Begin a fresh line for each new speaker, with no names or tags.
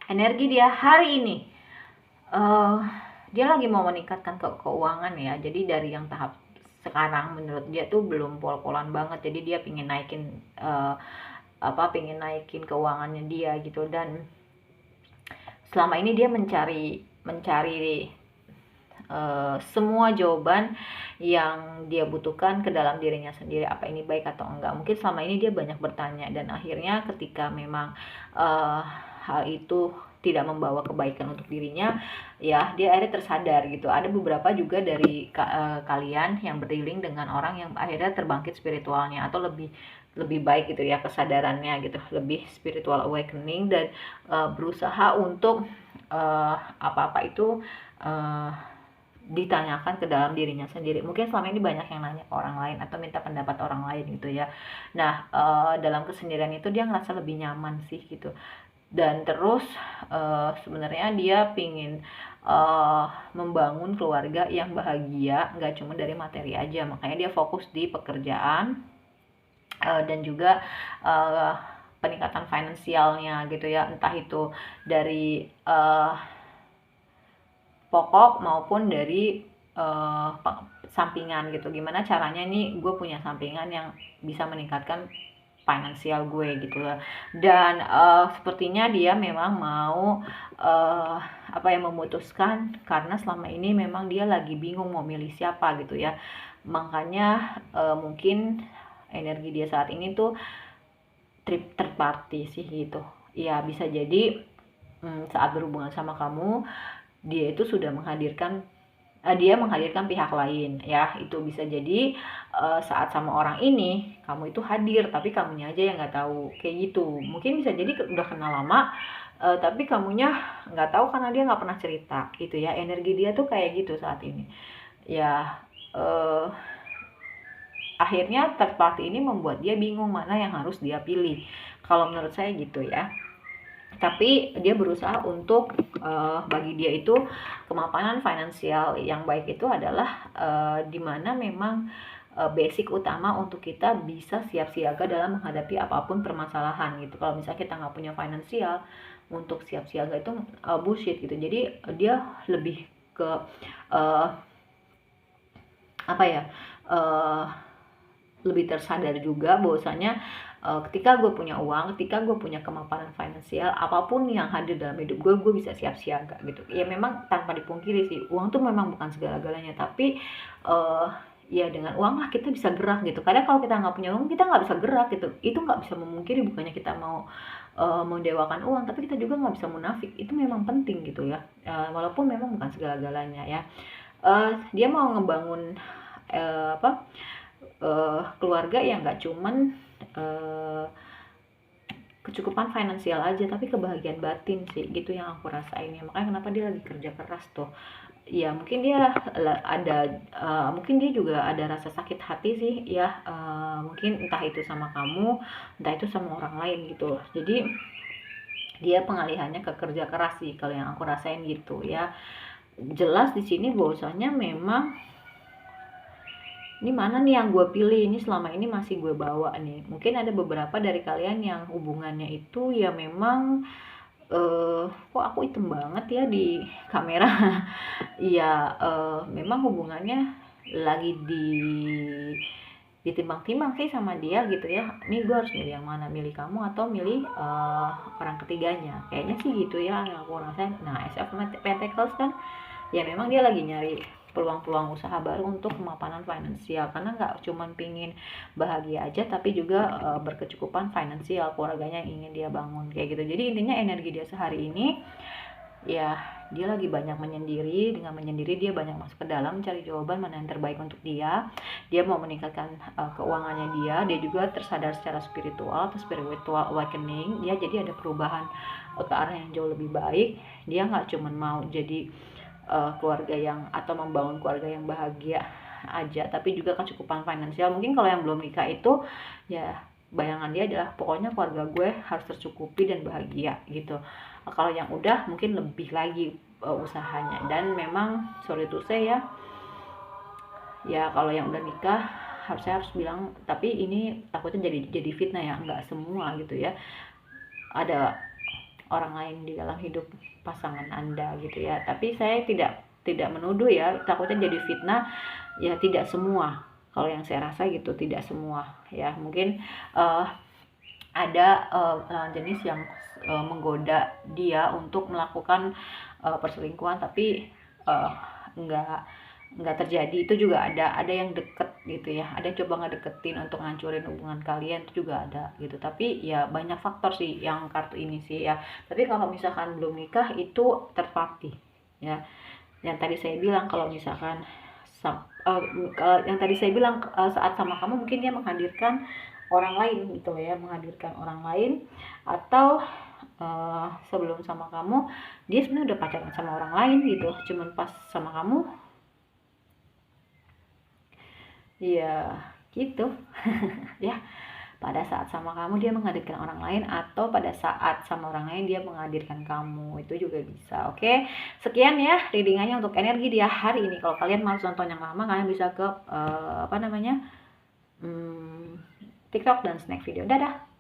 energi dia hari ini, uh, dia lagi mau meningkatkan keuangan ya. Jadi dari yang tahap sekarang menurut dia tuh belum pol-polan banget, jadi dia pingin naikin pingin naikin keuangannya dia gitu. Dan selama ini dia mencari mencari semua jawaban yang dia butuhkan ke dalam dirinya sendiri, apa ini baik atau enggak. Mungkin selama ini dia banyak bertanya, dan akhirnya ketika memang hal itu tidak membawa kebaikan untuk dirinya, ya dia akhirnya tersadar gitu. Ada beberapa juga dari kalian yang beriling dengan orang yang akhirnya terbangkit spiritualnya, atau lebih lebih baik gitu ya kesadarannya gitu, lebih spiritual awakening, dan berusaha untuk apa-apa itu uh, ditanyakan ke dalam dirinya sendiri. Mungkin selama ini banyak yang nanya ke orang lain atau minta pendapat orang lain gitu ya. Nah, dalam kesendirian itu dia ngerasa lebih nyaman sih gitu. Dan terus sebenarnya dia pingin membangun keluarga yang bahagia, nggak cuma dari materi aja. Makanya dia fokus di pekerjaan dan juga peningkatan finansialnya gitu ya, entah itu dari pokok maupun dari sampingan gitu. Gimana caranya nih gue punya sampingan yang bisa meningkatkan finansial gue gitu lah. Dan sepertinya dia memang mau memutuskan, karena selama ini memang dia lagi bingung mau milih siapa gitu ya. Makanya mungkin energi dia saat ini tuh third party sih gitu. Ya bisa jadi saat berhubungan sama kamu, dia itu sudah menghadirkan pihak lain ya. Itu bisa jadi saat sama orang ini kamu itu hadir, tapi kamunya aja yang nggak tahu, kayak gitu. Mungkin bisa jadi udah kenal lama, tapi kamunya nggak tahu karena dia nggak pernah cerita gitu ya. Energi dia tuh kayak gitu saat ini ya. Akhirnya third party ini membuat dia bingung mana yang harus dia pilih, kalau menurut saya gitu ya. Tapi dia berusaha untuk bagi dia itu kemapanan finansial yang baik itu adalah dimana memang basic utama untuk kita bisa siap siaga dalam menghadapi apapun permasalahan gitu. Kalau misalnya kita nggak punya finansial untuk siap siaga itu bullshit gitu. Jadi dia lebih ke uh, apa ya uh, lebih tersadar juga bahwasanya ketika gue punya uang, ketika gue punya kemapanan finansial, apapun yang hadir dalam hidup gue bisa siap siaga gitu. Ya memang tanpa dipungkiri sih, uang tuh memang bukan segala-galanya, tapi ya dengan uang lah kita bisa gerak gitu. Kadang kalau kita nggak punya uang, kita nggak bisa gerak gitu. Itu nggak bisa memungkiri, bukannya kita mau mendewakan uang, tapi kita juga nggak bisa munafik. Itu memang penting gitu ya, walaupun memang bukan segala-galanya ya. Dia mau ngebangun keluarga yang nggak cuman kecukupan finansial aja, tapi kebahagiaan batin sih gitu yang aku rasain ya. Makanya kenapa dia lagi kerja keras tuh ya. Mungkin dia ada mungkin dia juga ada rasa sakit hati sih ya, mungkin entah itu sama kamu, entah itu sama orang lain gitu. Jadi dia pengalihannya ke kerja keras sih kalau yang aku rasain gitu ya. Jelas di sini bahwasanya memang ini mana nih yang gue pilih, ini selama ini masih gue bawa nih. Mungkin ada beberapa dari kalian yang hubungannya itu ya memang kok aku hitam banget ya di kamera. Iya, memang hubungannya lagi ditimbang-timbang sih sama dia gitu ya. Ini gue harus milih yang mana, milih kamu atau milih orang ketiganya, kayaknya sih gitu ya yang aku rasain. Nah, SF Pentacles kan ya memang dia lagi nyari peluang-peluang usaha baru untuk kemapanan finansial, karena nggak cuman pingin bahagia aja, tapi juga berkecukupan finansial keluarganya yang ingin dia bangun kayak gitu. Jadi intinya energi dia sehari ini ya dia lagi banyak menyendiri. Dengan menyendiri dia banyak masuk ke dalam cari jawaban mana yang terbaik untuk dia. Dia mau meningkatkan keuangannya dia juga tersadar secara spiritual atau spiritual awakening dia. Jadi ada perubahan ke arah yang jauh lebih baik. Dia nggak cuma mau jadi keluarga yang atau membangun keluarga yang bahagia aja, tapi juga kecukupan finansial. Mungkin kalau yang belum nikah itu ya bayangan dia adalah pokoknya keluarga gue harus tercukupi dan bahagia gitu. Kalau yang udah mungkin lebih lagi usahanya. Dan memang sorry to say ya kalau yang udah nikah saya harus bilang, tapi ini takutnya jadi fitnah ya, nggak semua gitu ya. Ada orang lain di dalam hidup pasangan Anda gitu ya. Tapi saya tidak menuduh ya, takutnya jadi fitnah. Ya tidak semua, kalau yang saya rasa gitu, tidak semua ya. Mungkin ada jenis yang menggoda dia untuk melakukan perselingkuhan, tapi enggak terjadi. Itu juga ada yang deket gitu ya, ada yang coba ngedeketin untuk ngancurin hubungan kalian, itu juga ada gitu. Tapi ya banyak faktor sih yang kartu ini sih ya. Tapi kalau misalkan belum nikah itu third party ya, yang tadi saya bilang. Kalau misalkan yang tadi saya bilang saat sama kamu mungkin dia menghadirkan orang lain gitu ya, menghadirkan orang lain. Atau sebelum sama kamu dia sebenarnya udah pacaran sama orang lain gitu, cuman pas sama kamu ya gitu. Ya, pada saat sama kamu dia menghadirkan orang lain, atau pada saat sama orang lain dia menghadirkan kamu, itu juga bisa. Oke, sekian ya readingannya untuk energi dia hari ini. Kalau kalian mau nonton yang lama, kalian bisa ke TikTok dan snack video. Dadah.